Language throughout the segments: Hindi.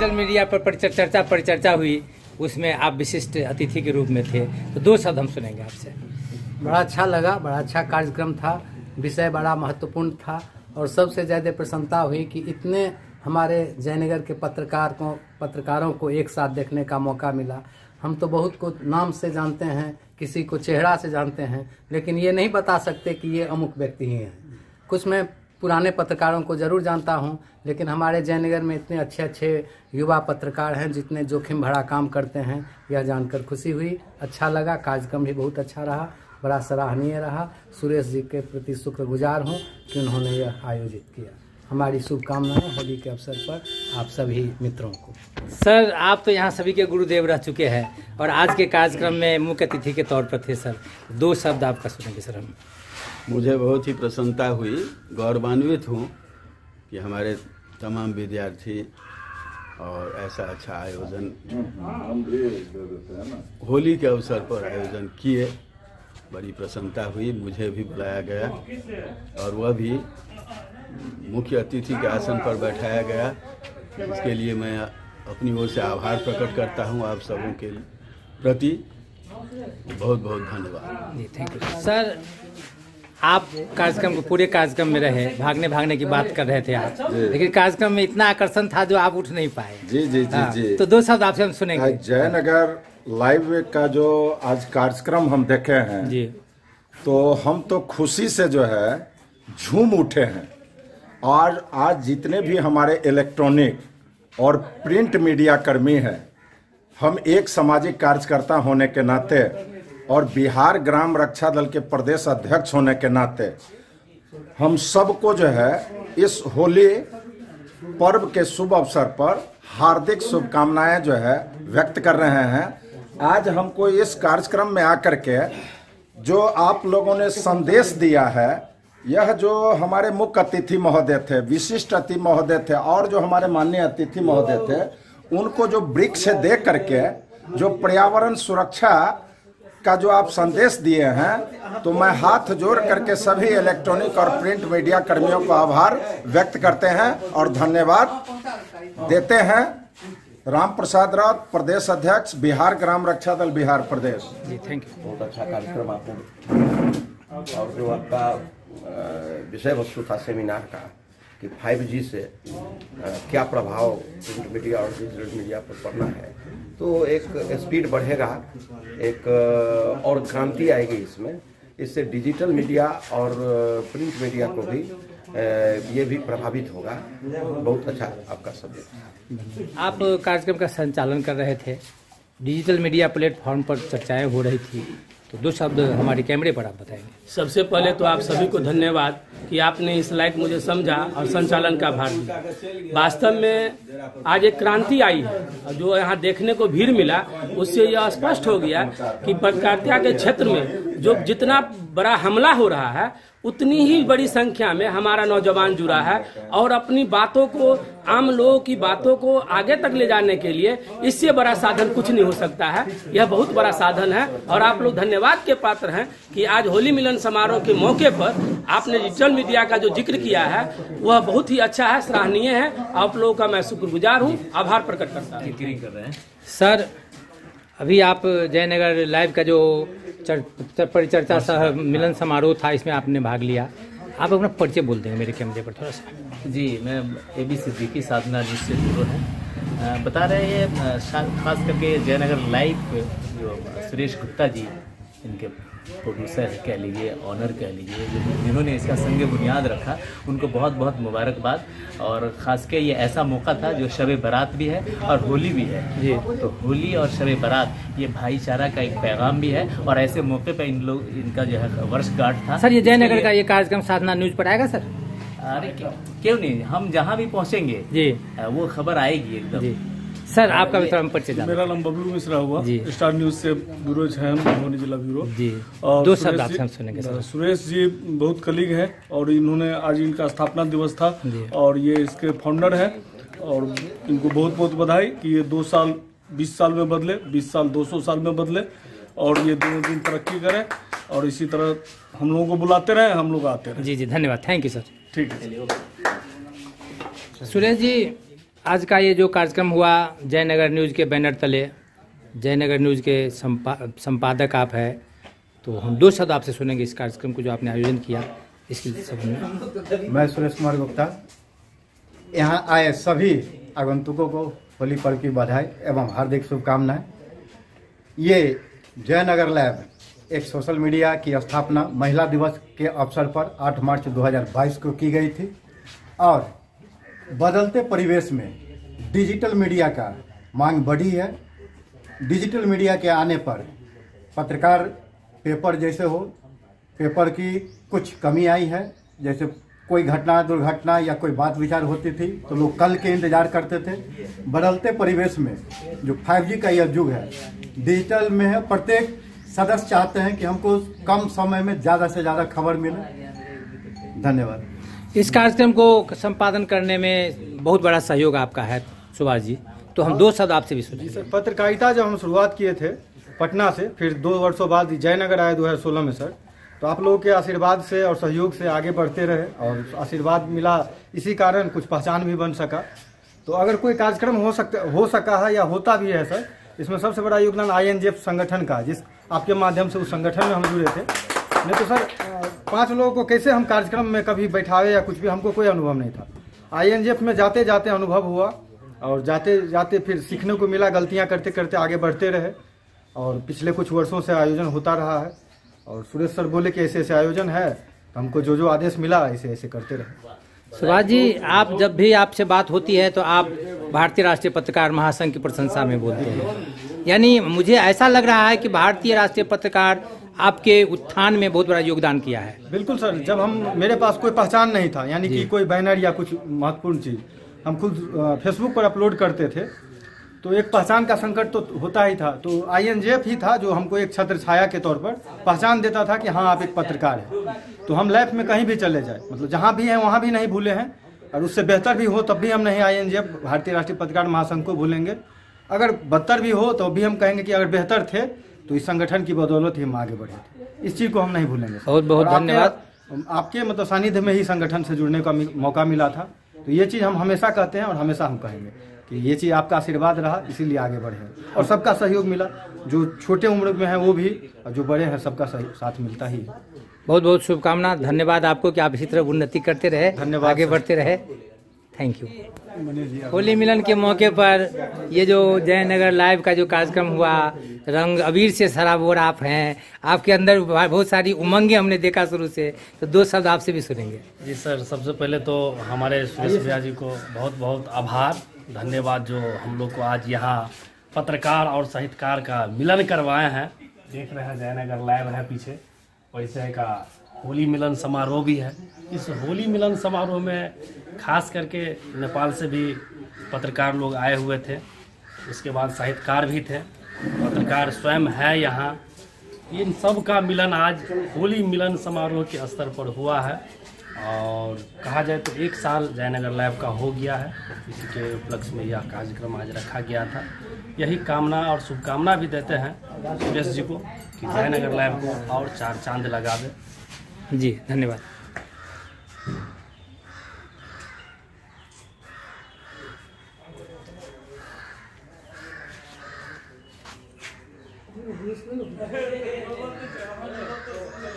डिजिटल मीडिया पर परिचर्चा हुई, उसमें आप विशिष्ट अतिथि के रूप में थे, तो 2 शब्द हम सुनेंगे आपसे। बड़ा अच्छा लगा, बड़ा अच्छा कार्यक्रम था, विषय बड़ा महत्वपूर्ण था और सबसे ज़्यादा प्रसन्नता हुई कि इतने हमारे जयनगर के पत्रकारों को एक साथ देखने का मौका मिला। हम तो बहुत को नाम से जानते हैं, किसी को चेहरा से जानते हैं, लेकिन ये नहीं बता सकते कि ये अमुक व्यक्ति ही हैं। कुछ मैं पुराने पत्रकारों को ज़रूर जानता हूं, लेकिन हमारे जयनगर में इतने अच्छे अच्छे युवा पत्रकार हैं जितने जोखिम भरा काम करते हैं, यह जानकर खुशी हुई। अच्छा लगा, कार्यक्रम भी बहुत अच्छा रहा, बड़ा सराहनीय रहा। सुरेश जी के प्रति शुक्रगुजार हूं कि उन्होंने यह आयोजित किया। हमारी शुभकामनाएं होली के अवसर पर आप सभी मित्रों को। सर, आप तो यहाँ सभी के गुरुदेव रह चुके हैं और आज के कार्यक्रम में मुख्य अतिथि के तौर पर थे सर। 2 शब्द आपका सुनेंगे सर हम। मुझे बहुत ही प्रसन्नता हुई, गौरवान्वित हूँ कि हमारे तमाम विद्यार्थी और ऐसा अच्छा आयोजन होली के अवसर पर आयोजन किए। बड़ी प्रसन्नता हुई, मुझे भी बुलाया गया और वह भी मुख्य अतिथि के आसन पर बैठाया गया। इसके लिए मैं अपनी ओर से आभार प्रकट करता हूं आप सबों के प्रति। बहुत बहुत धन्यवाद जी, थैंक यू सर। आप पूरे कार्यक्रम में रहे, भागने की बात कर रहे थे आप, लेकिन कार्यक्रम में इतना आकर्षण था जो आप उठ नहीं पाए। जी जी जी जी। तो 2 शब्द आपसे हम सुनेंगे। जयनगर लाइव का जो आज कार्यक्रम हम देखे हैं जी, तो हम तो खुशी से जो है झूम उठे हैं। और आज जितने भी हमारे इलेक्ट्रॉनिक और प्रिंट मीडिया कर्मी हैं, हम एक सामाजिक कार्यकर्ता होने के नाते और बिहार ग्राम रक्षा दल के प्रदेश अध्यक्ष होने के नाते हम सबको जो है इस होली पर्व के शुभ अवसर पर हार्दिक शुभकामनाएं जो है व्यक्त कर रहे हैं। आज हमको इस कार्यक्रम में आकर के जो आप लोगों ने संदेश दिया है, यह जो हमारे मुख्य अतिथि महोदय थे, विशिष्ट अतिथि महोदय थे और जो हमारे माननीय अतिथि महोदय थे, उनको जो वृक्ष देख करके जो पर्यावरण सुरक्षा का जो आप संदेश दिए हैं, तो मैं हाथ जोड़ करके सभी इलेक्ट्रॉनिक और प्रिंट मीडिया कर्मियों को आभार व्यक्त करते हैं और धन्यवाद देते हैं। राम प्रसाद राउत, प्रदेश अध्यक्ष, बिहार ग्राम रक्षा दल, बिहार प्रदेश। जी, थैंक यू। बहुत अच्छा कार्यक्रम आपने, और जो आपका विषय वस्तु था सेमिनार का कि 5G से क्या प्रभाव प्रिंट मीडिया और डिजिटल मीडिया पर पड़ना है, तो एक स्पीड बढ़ेगा, एक और क्रांति आएगी इसमें। इससे डिजिटल मीडिया और प्रिंट मीडिया को भी ये भी प्रभावित होगा। बहुत अच्छा आपका सब्जेक्ट। आप कार्यक्रम का संचालन कर रहे थे, डिजिटल मीडिया प्लेटफॉर्म पर चर्चाएं हो रही थी, तो 2 शब्द हमारे कैमरे पर आप बताएंगे। सबसे पहले तो आप सभी को धन्यवाद कि आपने इस लायक मुझे समझा और संचालन का भार दिया। वास्तव में आज एक क्रांति आई है और जो यहाँ देखने को भीड़ मिला, उससे यह स्पष्ट हो गया कि पत्रकारिता के क्षेत्र में जो जितना बड़ा हमला हो रहा है, उतनी ही बड़ी संख्या में हमारा नौजवान जुड़ा है और अपनी बातों को, आम लोगों की बातों को आगे तक ले जाने के लिए इससे बड़ा साधन कुछ नहीं हो सकता है। यह बहुत बड़ा साधन है और आप लोग धन्यवाद के पात्र हैं कि आज होली मिलन समारोह के मौके पर आपने डिजिटल मीडिया का जो जिक्र किया है वह बहुत ही अच्छा है, सराहनीय है। आप लोगों का मैं शुक्रगुजार हूँ, आभार प्रकट करता हूँ। सर, अभी आप जयनगर लाइव का जो परिचर्चा सह मिलन समारोह था, इसमें आपने भाग लिया। आप अपना परिचय बोल देंगे मेरे कैमरे पर थोड़ा सा। जी, मैं AB सिद्दीकी साधना न्यूज़ से जुड़ा है। बता रहे हैं खास करके जयनगर लाइव जो सुरेश गुप्ता जी, इनके प्रोड्यूसर कह लीजिए, ऑनर कह लीजिए, जिन्होंने इसका संग बुनियाद रखा, उनको बहुत बहुत मुबारकबाद। और ख़ास के ये ऐसा मौका था जो शब बारात भी है और होली भी है जी, तो होली और शब बारात ये भाईचारा का एक पैगाम भी है और ऐसे मौके पर इनका जो है वर्षगांठ था। सर, ये जयनगर का ये कार्यक्रम साधना न्यूज़ पर आएगा सर? अरे क्यों नहीं, हम जहाँ भी पहुँचेंगे जी वो खबर आएगी एकदम जी। सर, आपका भी थोड़ा परिचय जाना। मेरा नाम बबलू मिश्रा हुआ, स्टार न्यूज़ से ब्यूरो है, मधुबनी जिला ब्यूरो जी। और 2 शब्द आपसे हम सुनेंगे सर। सुरेश जी बहुत कलीग है और इन्होंने आज इनका स्थापना दिवस था और ये इसके फाउंडर है और इनको बहुत बहुत बधाई कि ये 2 साल 20 साल में बदले, 20 साल 200 साल में बदले और ये दिनों दिन तरक्की करें और इसी तरह हम लोगों को बुलाते रहे, हम लोग आते रहे। जी जी, धन्यवाद, थैंक यू सर। ठीक है सुरेश जी, आज का ये जो कार्यक्रम हुआ जयनगर न्यूज़ के बैनर तले, जयनगर न्यूज़ के संपादक आप हैं, तो हम 2 शब्द आपसे सुनेंगे इस कार्यक्रम को जो आपने आयोजन किया इसके संबंध में। मैं सुरेश कुमार गुप्ता, यहाँ आए सभी आगंतुकों को होली पर्व की बधाई एवं हार्दिक शुभकामनाएं। ये जयनगर लैब एक सोशल मीडिया की स्थापना महिला दिवस के अवसर पर 8 मार्च 2022 को की गई थी और बदलते परिवेश में डिजिटल मीडिया का मांग बढ़ी है। डिजिटल मीडिया के आने पर पत्रकार पेपर जैसे हो, पेपर की कुछ कमी आई है। जैसे कोई घटना दुर्घटना या कोई बात विचार होती थी तो लोग कल के इंतजार करते थे। बदलते परिवेश में जो 5G का यह युग है, डिजिटल में है, प्रत्येक सदस्य चाहते हैं कि हमको कम समय में ज़्यादा से ज़्यादा खबर मिले। धन्यवाद। इस कार्यक्रम को संपादन करने में बहुत बड़ा सहयोग आपका है सुभाष जी, तो हम 2 शब्द आपसे भी सुनेंगे। सर, पत्रकारिता जब हम शुरुआत किए थे पटना से, फिर 2 वर्षों बाद जयनगर आए 2016 में सर, तो आप लोगों के आशीर्वाद से और सहयोग से आगे बढ़ते रहे और आशीर्वाद मिला, इसी कारण कुछ पहचान भी बन सका। तो अगर कोई कार्यक्रम हो सका है या होता भी है सर, इसमें सबसे बड़ा योगदान INJF संगठन का, जिस आपके माध्यम से उस संगठन में हम जुड़े थे। नहीं तो सर 5 लोगों को कैसे हम कार्यक्रम में कभी बैठावे या कुछ भी, हमको कोई अनुभव नहीं था। INJF में जाते जाते अनुभव हुआ और जाते जाते फिर सीखने को मिला, गलतियां करते करते आगे बढ़ते रहे और पिछले कुछ वर्षों से आयोजन होता रहा है। और सुरेश सर बोले कि ऐसे ऐसे आयोजन है, तो हमको जो जो आदेश मिला ऐसे ऐसे करते रहे। सुभाष जी, आप जब भी आपसे बात होती है तो आप भारतीय राष्ट्रीय पत्रकार महासंघ की प्रशंसा में बोलते हैं, यानी मुझे ऐसा लग रहा है कि भारतीय राष्ट्रीय पत्रकार आपके उत्थान में बहुत बड़ा योगदान किया है। बिल्कुल सर, जब मेरे पास कोई पहचान नहीं था, यानी कि कोई बैनर या कुछ महत्वपूर्ण चीज हम खुद फेसबुक पर अपलोड करते थे, तो एक पहचान का संकट तो होता ही था। तो INJF ही था जो हमको एक छत्र छाया के तौर पर पहचान देता था कि हाँ आप एक पत्रकार हैं। तो हम लाइफ में कहीं भी चले जाए, मतलब जहाँ भी हैं वहाँ भी नहीं भूले हैं, और उससे बेहतर भी हो तब भी हम नहीं INJF भारतीय राष्ट्रीय पत्रकार महासंघ को भूलेंगे। अगर बदतर भी हो तो भी हम कहेंगे कि अगर बेहतर थे तो इस संगठन की बदौलत ही हम आगे बढ़े थे। इस चीज़ को हम नहीं भूलेंगे। बहुत बहुत धन्यवाद। आपके मतलब सानिध्य में ही संगठन से जुड़ने का मौका मिला था, तो ये चीज़ हम हमेशा कहते हैं और हमेशा हम कहेंगे कि ये चीज़ आपका आशीर्वाद रहा, इसीलिए आगे बढ़े और सबका सहयोग मिला। जो छोटे उम्र में है वो भी और जो बड़े हैं, सबका साथ मिलता ही है। बहुत बहुत शुभकामना, धन्यवाद आपको कि आप इसी तरह उन्नति करते रहे, धन्यवाद, आगे बढ़ते रहे। Thank you. होली मिलन के मौके पर ये जो जयनगर लाइव का जो कार्यक्रम हुआ, रंग अबीर से सराबोर आप हैं, आपके अंदर बहुत सारी उमंगें हमने देखा शुरू से, तो 2 शब्द आपसे भी सुनेंगे। जी सर, सबसे पहले तो हमारे सुरेश भैया जी को बहुत बहुत आभार, धन्यवाद जो हम लोग को आज यहाँ पत्रकार और साहित्यकार का मिलन करवाए हैं। देख रहे हैं जयनगर लाइव है पीछे, वैसे का होली मिलन समारोह भी है। इस होली मिलन समारोह में खास करके नेपाल से भी पत्रकार लोग आए हुए थे, उसके बाद साहित्यकार भी थे, पत्रकार स्वयं है यहाँ। इन सब का मिलन आज होली मिलन समारोह के स्तर पर हुआ है और कहा जाए तो 1 साल जयनगर लाइव का हो गया है। इसी के उपलक्ष्य में यह कार्यक्रम आज रखा गया था। यही कामना और शुभकामना भी देते हैं सुरेश जी को कि जयनगर लाइव को और 4 चांद लगा दे। जी धन्यवाद।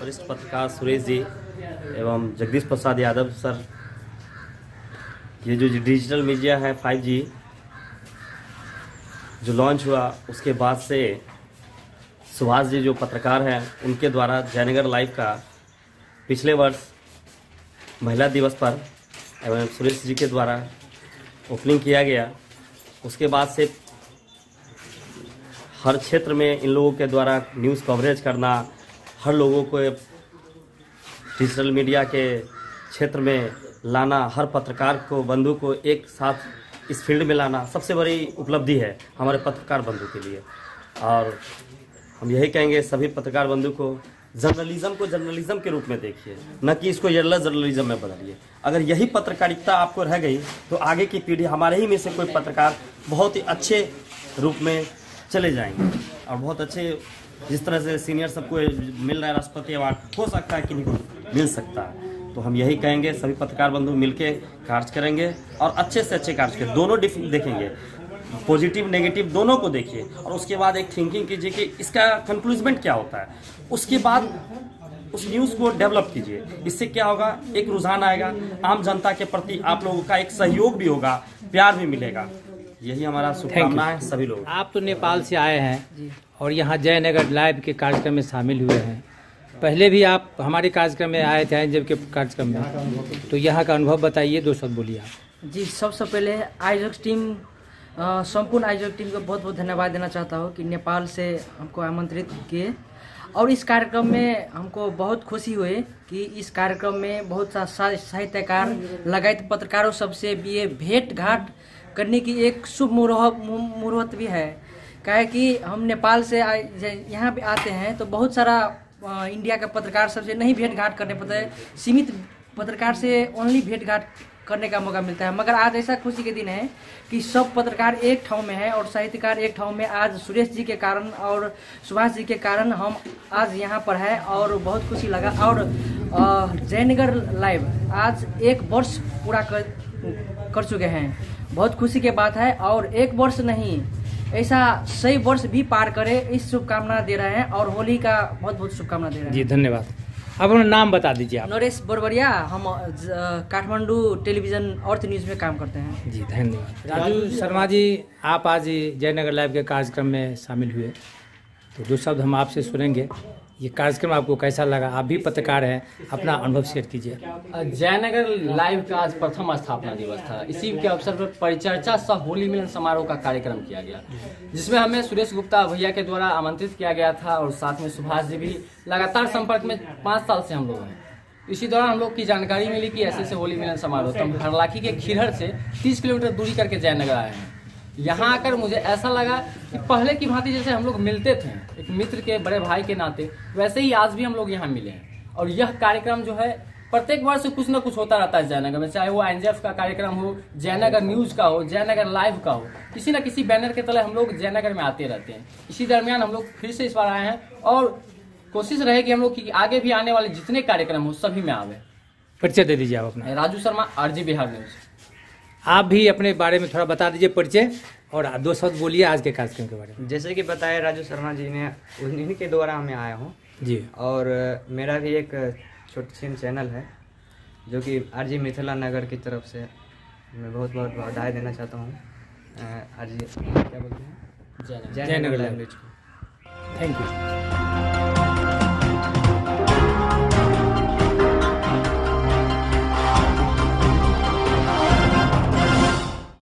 वरिष्ठ पत्रकार सुरेश जी एवं जगदीश प्रसाद यादव सर, ये जो डिजिटल मीडिया है 5G जो लॉन्च हुआ, उसके बाद से सुभाष जी जो पत्रकार हैं उनके द्वारा जयनगर लाइव का पिछले वर्ष महिला दिवस पर एवं सुरेश जी के द्वारा ओपनिंग किया गया। उसके बाद से हर क्षेत्र में इन लोगों के द्वारा न्यूज़ कवरेज करना, हर लोगों को डिजिटल मीडिया के क्षेत्र में लाना, हर पत्रकार को बंधु को एक साथ इस फील्ड में लाना सबसे बड़ी उपलब्धि है हमारे पत्रकार बंधु के लिए। और हम यही कहेंगे सभी पत्रकार बंधु को, जर्नलिज्म को जर्नलिज्म के रूप में देखिए, न कि इसको येरला जर्नलिज्म में बदलिए। अगर यही पत्रकारिता आपको रह गई तो आगे की पीढ़ी, हमारे ही में से कोई पत्रकार बहुत ही अच्छे रूप में चले जाएंगे और बहुत अच्छे, जिस तरह से सीनियर सबको मिल रहा है राष्ट्रपति अवार्ड, हो सकता है कि नहीं मिल सकता है। तो हम यही कहेंगे सभी पत्रकार बंधु मिलके कार्य करेंगे और अच्छे से अच्छे कार्य करें, दोनों देखेंगे, पॉजिटिव नेगेटिव दोनों को देखिए और उसके बाद एक थिंकिंग कीजिए कि इसका कंक्लूजमेंट क्या होता है, उसके बाद उस न्यूज़ को डेवलप कीजिए। इससे क्या होगा, एक रुझान आएगा, आम जनता के प्रति आप लोगों का एक सहयोग भी होगा, प्यार भी मिलेगा। यही हमारा शुभकामना है सभी लोग। आप तो नेपाल से आए हैं और यहाँ जयनगर लाइव के कार्यक्रम में शामिल हुए हैं। पहले भी आप हमारे कार्यक्रम में आए थे, जब के कार्यक्रम में, तो यहाँ का अनुभव बताइए, 2 शब्द बोलिए आप। जी, सबसे पहले आयोजक टीम, संपूर्ण आयोजक टीम को बहुत बहुत धन्यवाद देना चाहता हूँ कि नेपाल से हमको आमंत्रित किए और इस कार्यक्रम में हमको बहुत खुशी हुई कि इस कार्यक्रम में बहुत सा साहित्यकार लगायत पत्रकारों सबसे भी ये भेंट घाट करने की एक शुभ मुहूर्त भी है। क्या कि हम नेपाल से यहाँ पे आते हैं तो बहुत सारा इंडिया के पत्रकार सबसे नहीं भेंट घाट करने पड़ता है, सीमित पत्रकार से ओनली भेंट घाट करने का मौका मिलता है। मगर आज ऐसा खुशी के दिन है कि सब पत्रकार एक ठाव में है और साहित्यकार एक ठाव में। आज सुरेश जी के कारण और सुभाष जी के कारण हम आज यहाँ पर है और बहुत खुशी लगा। और जयनगर लाइव आज 1 वर्ष पूरा कर चुके हैं, बहुत खुशी की बात है। और 1 वर्ष नहीं, ऐसा 100 वर्ष भी पार करे, इस शुभकामना दे रहे हैं और होली का बहुत बहुत शुभकामना दे रहे हैं। जी धन्यवाद। अब अपना नाम बता दीजिए आप। नरेश बोरबरिया, हम काठमांडू टेलीविजन अर्थ न्यूज़ में काम करते हैं। जी धन्यवाद। राजू शर्मा जी, आप आज जयनगर लाइव के कार्यक्रम में शामिल हुए, तो 2 शब्द हम आपसे सुनेंगे। ये कार्यक्रम आपको कैसा लगा? आप भी पत्रकार हैं, अपना अनुभव शेयर कीजिए। जयनगर लाइव का आज प्रथम स्थापना दिवस था। इसी के अवसर पर परिचर्चा सह होली मिलन समारोह का कार्यक्रम किया गया, जिसमें हमें सुरेश गुप्ता भैया के द्वारा आमंत्रित किया गया था और साथ में सुभाष जी भी लगातार संपर्क में 5 साल से हम लोग हैं। इसी दौरान हम लोग की जानकारी मिली कि ऐसे होली मिलन समारोह, तो हम हरलाखी के खिरहर से 30 किलोमीटर दूरी करके जयनगर आए हैं। यहाँ आकर मुझे ऐसा लगा कि पहले की भांति जैसे हम लोग मिलते थे एक मित्र के बड़े भाई के नाते, वैसे ही आज भी हम लोग यहाँ मिले हैं। और यह कार्यक्रम जो है प्रत्येक वर्ष कुछ न कुछ होता रहता है जयनगर में, चाहे वो एनजेएफ का कार्यक्रम हो, जयनगर न्यूज का हो, जयनगर लाइव का हो, किसी न किसी बैनर के तले हम लोग जयनगर में आते रहते हैं। इसी दरमियान हम लोग फिर से इस बार आए हैं और कोशिश रहे कि हम लोग आगे भी आने वाले जितने कार्यक्रम हो सभी में आवे। परिचय दे दीजिए आप अपना। Raju Sharma, RG Bihar news. आप भी अपने बारे में थोड़ा बता दीजिए परिचय और 2 शब्द बोलिए आज के कार्यक्रम के बारे में। जैसे कि बताया राजू शर्मा जी ने, उन्हीं के द्वारा मैं आया हूँ जी। और मेरा भी एक छोटी सी चैनल है जो कि आरजी मिथिला नगर की तरफ से मैं बहुत बहुत बधाई देना चाहता हूँ आरजी क्या बोलते हैं, जयनगर लाइव। Thank you.